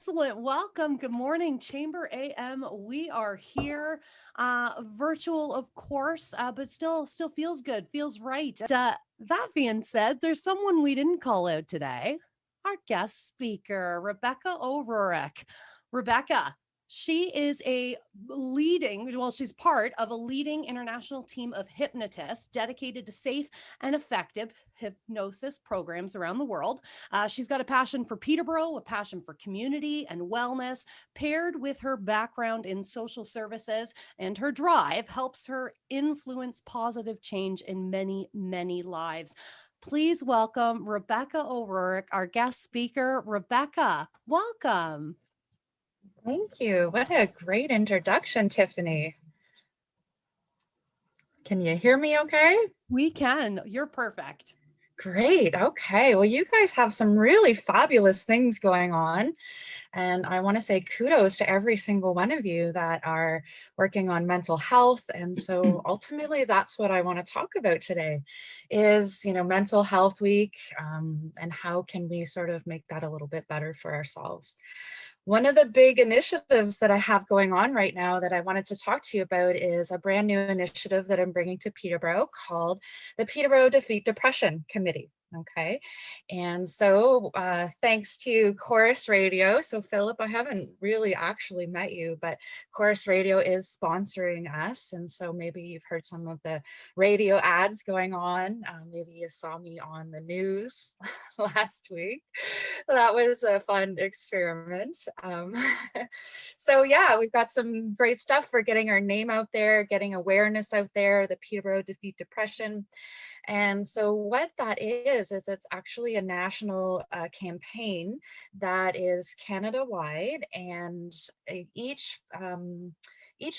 Excellent. Welcome. Good morning, Chamber AM. We are here, virtual, of course, but still feels good, feels right. That being said, there's someone we didn't call out today. Our guest speaker, Rebecca O'Rourke. Rebecca, she is she's part of a leading international team of hypnotists dedicated to safe and effective hypnosis programs around the world. She's got a passion for Peterborough, a passion for community and wellness, paired with her background in social services, and her drive helps her influence positive change in many, many lives. Please welcome Rebecca O'Rourke, our guest speaker. Rebecca, welcome. Thank you. What a great introduction, Tiffany. Can you hear me okay? We can. You're perfect. Great. Okay. Well, you guys have some really fabulous things going on. And I want to say kudos to every single one of you that are working on mental health. And so ultimately, that's what I want to talk about today is, Mental Health Week, and how can we sort of make that a little bit better for ourselves. One of the big initiatives that I have going on right now that I wanted to talk to you about is a brand new initiative that I'm bringing to Peterborough called the Peterborough Defeat Depression Committee. Okay. And so thanks to Chorus Radio. So Philip, I haven't really actually met you, but Chorus Radio is sponsoring us. And so maybe you've heard some of the radio ads going on. Maybe you saw me on the news last week. That was a fun experiment. So yeah, we've got some great stuff for getting our name out there, getting awareness out there, the Peterborough Defeat Depression. And so what that is it's actually a national campaign that is Canada-wide, and each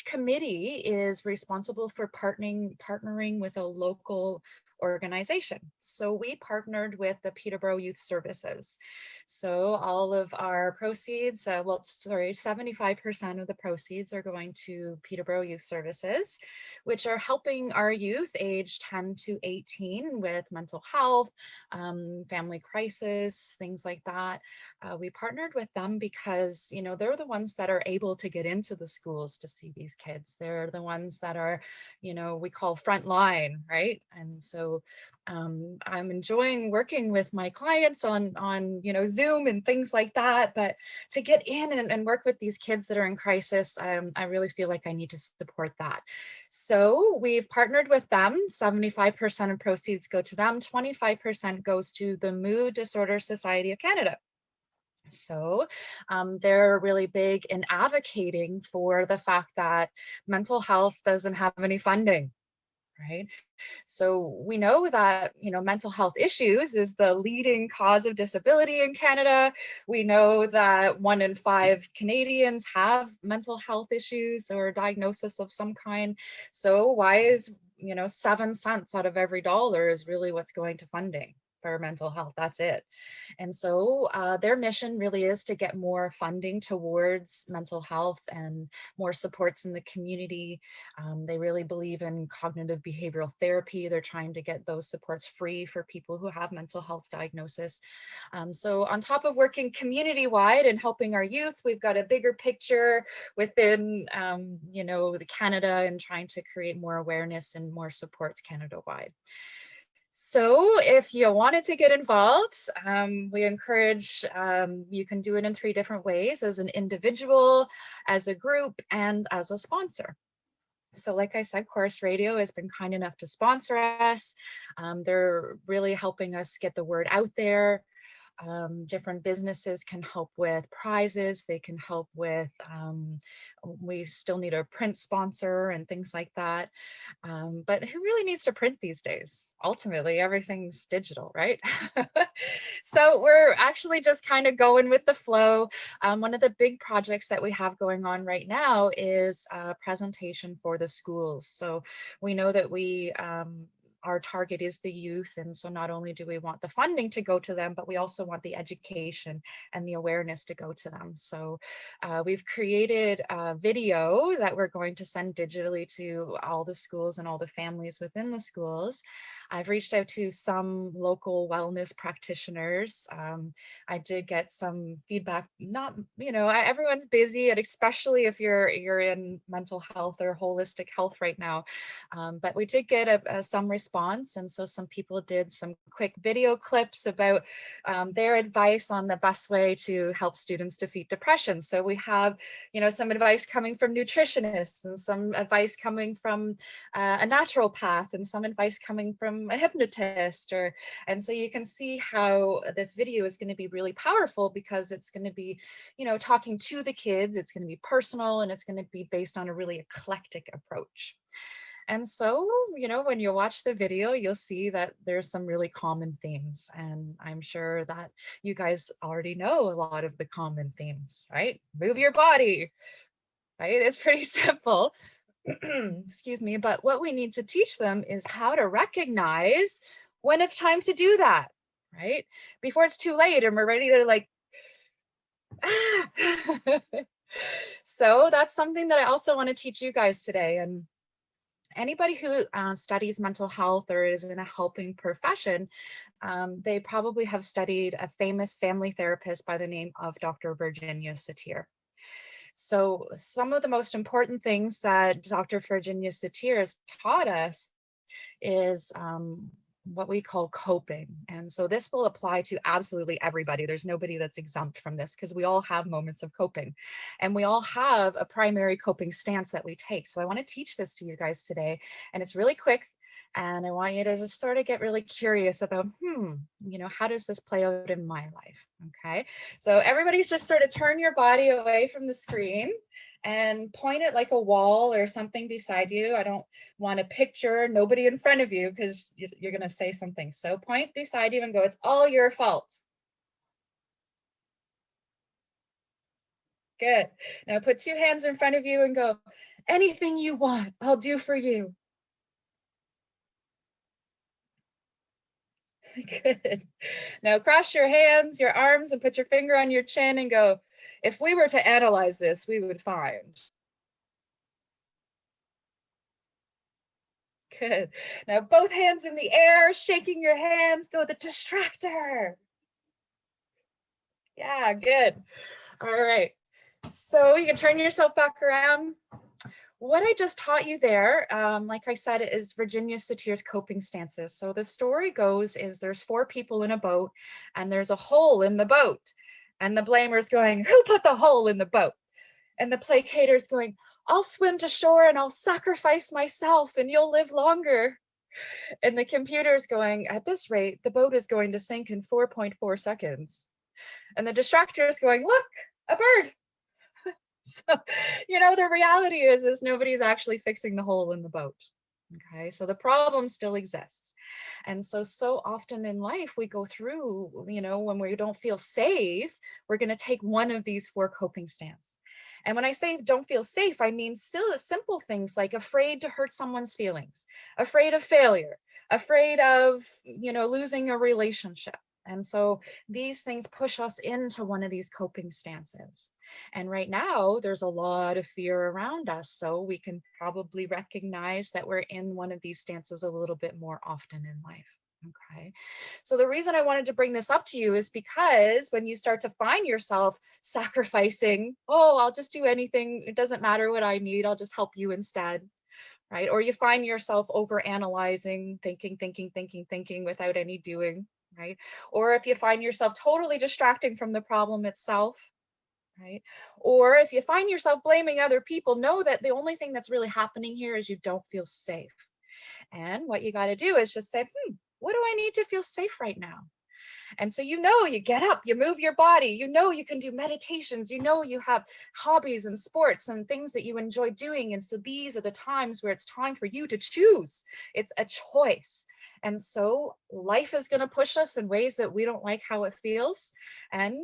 committee is responsible for partnering with a local organization. So we partnered with the Peterborough Youth Services. So all of our proceeds, 75% of the proceeds are going to Peterborough Youth Services, which are helping our youth aged 10 to 18 with mental health, family crisis, things like that. We partnered with them because, they're the ones that are able to get into the schools to see these kids. They're the ones that are, we call front line, right? And so I'm enjoying working with my clients on Zoom and things like that. But to get in and work with these kids that are in crisis, I really feel like I need to support that. So we've partnered with them. 75% of proceeds go to them. 25% goes to the Mood Disorder Society of Canada. So they're really big in advocating for the fact that mental health doesn't have any funding. Right. So we know that, mental health issues is the leading cause of disability in Canada. We know that 1 in 5 Canadians have mental health issues or diagnosis of some kind. So why is, 7 cents out of every dollar is really what's going to funding for mental health? That's it. And so their mission really is to get more funding towards mental health and more supports in the community. They really believe in cognitive behavioral therapy. They're trying to get those supports free for people who have mental health diagnosis. So on top of working community-wide and helping our youth, we've got a bigger picture within, the Canada, and trying to create more awareness and more supports Canada-wide. So if you wanted to get involved, we encourage, you can do it in 3 different ways: as an individual, as a group, and as a sponsor. So like I said, Chorus Radio has been kind enough to sponsor us. They're really helping us get the word out there. Different businesses can help with prizes. They can help with, we still need a print sponsor and things like that. But who really needs to print these days? Ultimately, everything's digital, right? So we're actually just kind of going with the flow. One of the big projects that we have going on right now is a presentation for the schools. So we know that our target is the youth. And so not only do we want the funding to go to them, but we also want the education and the awareness to go to them. So we've created a video that we're going to send digitally to all the schools and all the families within the schools. I've reached out to some local wellness practitioners. I did get some feedback, not, everyone's busy, and especially if you're in mental health or holistic health right now. But we did get some response. And so some people did some quick video clips about their advice on the best way to help students defeat depression. So we have, some advice coming from nutritionists, and some advice coming from a naturopath, and some advice coming from a hypnotist. And so you can see how this video is going to be really powerful, because it's going to be, talking to the kids. It's going to be personal, and it's going to be based on a really eclectic approach. And so, when you watch the video, you'll see that there's some really common themes. And I'm sure that you guys already know a lot of the common themes, right? Move your body, right? It's pretty simple. Excuse me. But what we need to teach them is how to recognize when it's time to do that, right? Before it's too late and we're ready to like, ah. So that's something that I also want to teach you guys today. And anybody who studies mental health or is in a helping profession, they probably have studied a famous family therapist by the name of Dr. Virginia Satir. So some of the most important things that Dr. Virginia Satir has taught us is what we call coping. And so this will apply to absolutely everybody. There's nobody that's exempt from this, because we all have moments of coping, and we all have a primary coping stance that we take. So I want to teach this to you guys today, and it's really quick. And I want you to just sort of get really curious about, how does this play out in my life? Okay, so everybody's just sort of turn your body away from the screen and point it like a wall or something beside you. I don't want to picture nobody in front of you, because you're going to say something. So point beside you and go, it's all your fault. Good. Now put two hands in front of you and go, anything you want, I'll do for you. Good. Now cross your hands, your arms, and put your finger on your chin and go, if we were to analyze this, we would find. Good. Now both hands in the air, shaking your hands, go the distractor. Yeah, good. All right. So you can turn yourself back around. What I just taught you there, like I said, is Virginia Satir's coping stances. So the story goes is there's 4 people in a boat, and there's a hole in the boat. And the blamer's going, who put the hole in the boat? And the placator's going, I'll swim to shore and I'll sacrifice myself and you'll live longer. And the computer's going, at this rate, the boat is going to sink in 4.4 seconds. And the distractor is going, look, a bird. So, the reality is nobody's actually fixing the hole in the boat. Okay, so the problem still exists. And so often in life, we go through, when we don't feel safe, we're going to take one of these 4 coping stances. And when I say don't feel safe, I mean still simple things like afraid to hurt someone's feelings, afraid of failure, afraid of, losing a relationship. And so these things push us into one of these coping stances. And right now, there's a lot of fear around us. So we can probably recognize that we're in one of these stances a little bit more often in life. Okay. So the reason I wanted to bring this up to you is because when you start to find yourself sacrificing, oh, I'll just do anything. It doesn't matter what I need. I'll just help you instead. Right. Or you find yourself over analyzing, thinking without any doing. Right. Or if you find yourself totally distracting from the problem itself. Right. Or if you find yourself blaming other people, know that the only thing that's really happening here is you don't feel safe. And what you got to do is just say, what do I need to feel safe right now? And so, you get up, you move your body, you can do meditations, you have hobbies and sports and things that you enjoy doing. And so these are the times where it's time for you to choose. It's a choice. And so life is going to push us in ways that we don't like how it feels. And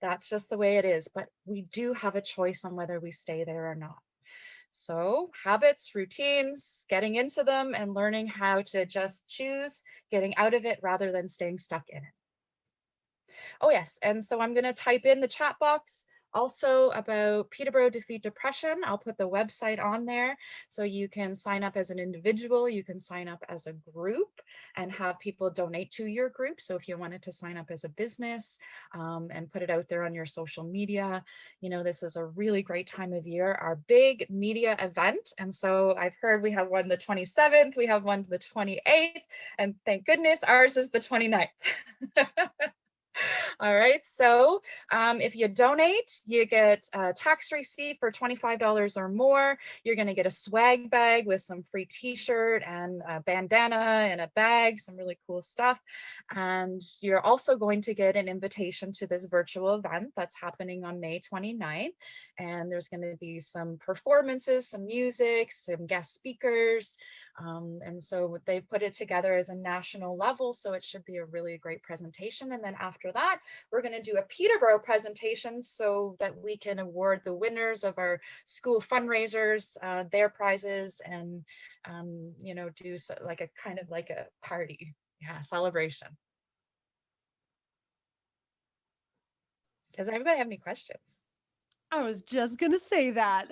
that's just the way it is. But we do have a choice on whether we stay there or not. So habits, routines, getting into them and learning how to just choose getting out of it rather than staying stuck in it. Oh yes, and so I'm going to type in the chat box Also about Peterborough Defeat Depression, I'll put the website on there so you can sign up as an individual, you can sign up as a group and have people donate to your group. So if you wanted to sign up as a business and put it out there on your social media, this is a really great time of year, our big media event. And so I've heard we have one the 27th, we have one the 28th, and thank goodness ours is the 29th. All right, so if you donate, you get a tax receipt for $25 or more. You're going to get a swag bag with some free t-shirt and a bandana and a bag, some really cool stuff. And you're also going to get an invitation to this virtual event that's happening on May 29th. And there's going to be some performances, some music, some guest speakers. And so they put it together as a national level, so it should be a really great presentation. And then after that, we're going to do a Peterborough presentation so that we can award the winners of our school fundraisers, their prizes, and do so, like a kind of like a party, celebration. Does anybody have any questions? I was just going to say that.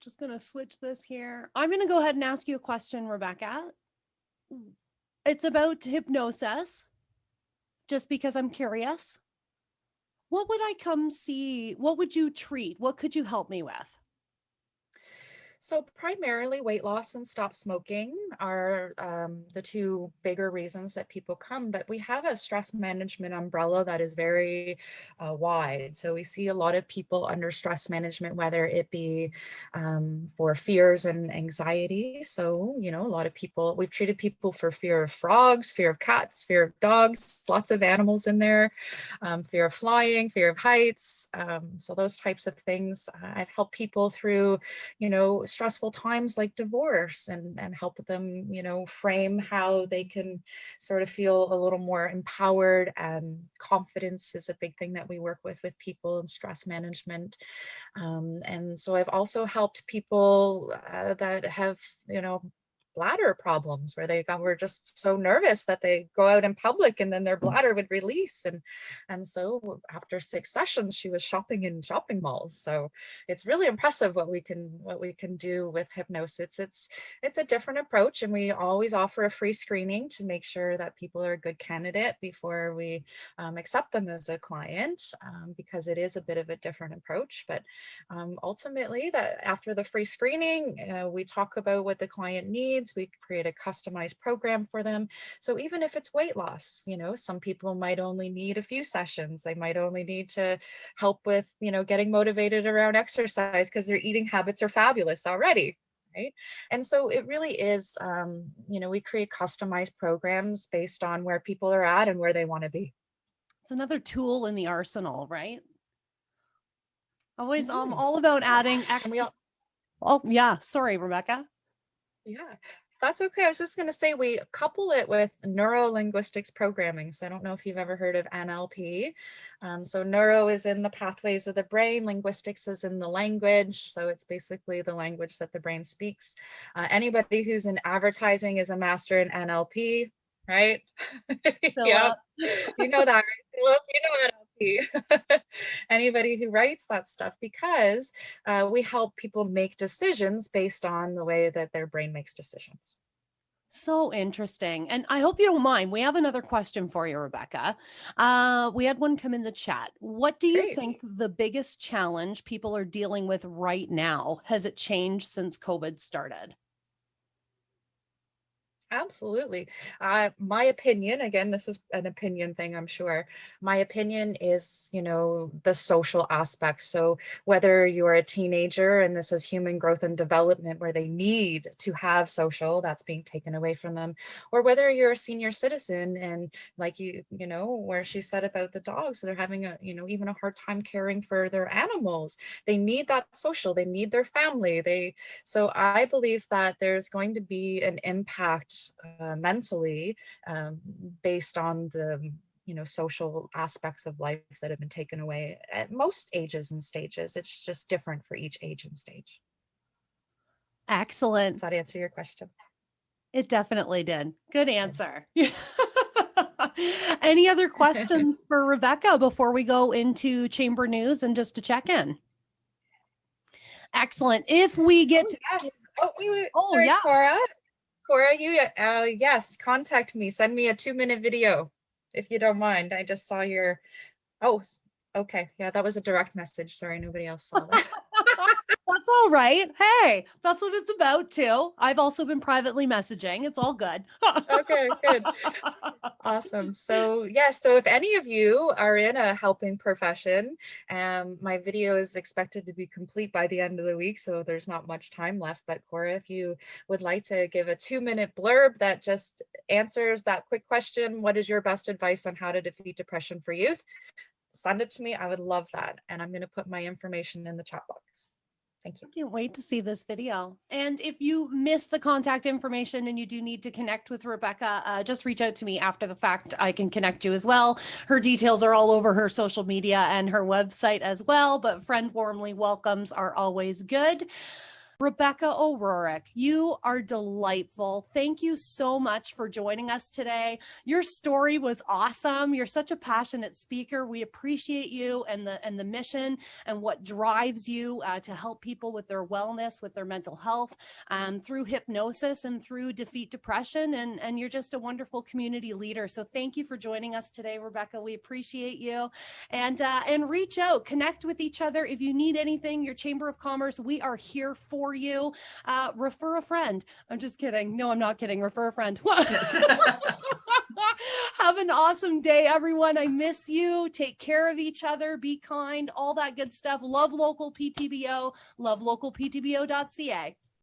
Just going to switch this here. I'm going to go ahead and ask you a question, Rebecca. It's about hypnosis, just because I'm curious. What would I come see? What would you treat? What could you help me with? So primarily weight loss and stop smoking are the two bigger reasons that people come, but we have a stress management umbrella that is very wide. So we see a lot of people under stress management, whether it be for fears and anxiety. So, a lot of people, we've treated people for fear of frogs, fear of cats, fear of dogs, lots of animals in there, fear of flying, fear of heights. So those types of things. I've helped people through, stressful times like divorce and help them, frame how they can sort of feel a little more empowered. And confidence is a big thing that we work with people in stress management. And so I've also helped people that have, bladder problems where were just so nervous that they go out in public and then their bladder would release. And so after 6 sessions, she was shopping in shopping malls. So it's really impressive what we can do with hypnosis. It's a different approach, and we always offer a free screening to make sure that people are a good candidate before we accept them as a client, because it is a bit of a different approach. But ultimately, that after the free screening, we talk about what the client needs. We create a customized program for them. So even if it's weight loss, some people might only need a few sessions. They might only need to help with, getting motivated around exercise because their eating habits are fabulous already. Right. And so it really is, we create customized programs based on where people are at and where they want to be. It's another tool in the arsenal, right? Always Mhm. all about Yeah. adding And we extra. Oh, yeah. Sorry, Rebecca. Yeah, that's okay. I was just going to say we couple it with neuro-linguistics programming. So I don't know if you've ever heard of NLP. So neuro is in the pathways of the brain, linguistics is in the language. So it's basically the language that the brain speaks. Anybody who's in advertising is a master in NLP, right? Yep, Philip. you know that, right? Philip? You know NLP. Anybody who writes that stuff, because we help people make decisions based on the way that their brain makes decisions. So interesting. And I hope you don't mind. We have another question for you, Rebecca. We had one come in the chat. What do you Great. think the biggest challenge people are dealing with right now? Has it changed since COVID started? Absolutely. My opinion, again, this is an opinion thing, I'm sure. My opinion is, the social aspect. So whether you're a teenager and this is human growth and development where they need to have social, that's being taken away from them, or whether you're a senior citizen and like where she said about the dogs, they're having even a hard time caring for their animals. They need that social, they need their family. So I believe that there's going to be an impact mentally based on the social aspects of life that have been taken away at most ages and stages. It's just different for each age and stage. Excellent. Does that answer your question? It definitely did. Good answer. Any other questions for Rebecca before we go into chamber news and just to check in? Excellent. If we get to yes. Oh, wait. Oh, Sorry, yeah. Cora, you yes, contact me. Send me a 2-minute video if you don't mind. I just saw your okay. Yeah, that was a direct message. Sorry, nobody else saw that. That's all right. Hey, that's what it's about too. I've also been privately messaging. It's all good. Okay, good. Awesome. So yeah, so if any of you are in a helping profession, my video is expected to be complete by the end of the week, so there's not much time left. But Cora, if you would like to give a 2-minute blurb that just answers that quick question, what is your best advice on how to defeat depression for youth? Send it to me. I would love that. And I'm going to put my information in the chat box. Thank you. I can't wait to see this video. And if you miss the contact information and you do need to connect with Rebecca, just reach out to me after the fact. I can connect you as well. Her details are all over her social media and her website as well, but friend warmly welcomes are always good. Rebecca O'Rourke, you are delightful. Thank you so much for joining us today. Your story was awesome. You're such a passionate speaker. We appreciate you and the mission and what drives you to help people with their wellness, with their mental health, through hypnosis and through defeat depression. And you're just a wonderful community leader. So thank you for joining us today, Rebecca. We appreciate you. And reach out, connect with each other. If you need anything, your Chamber of Commerce, we are here for you. Refer a friend. I'm just kidding. No, I'm not kidding. Refer a friend. Have an awesome day, everyone. I miss you. Take care of each other. Be kind. All that good stuff. Love local PTBO. Love localptbo.ca.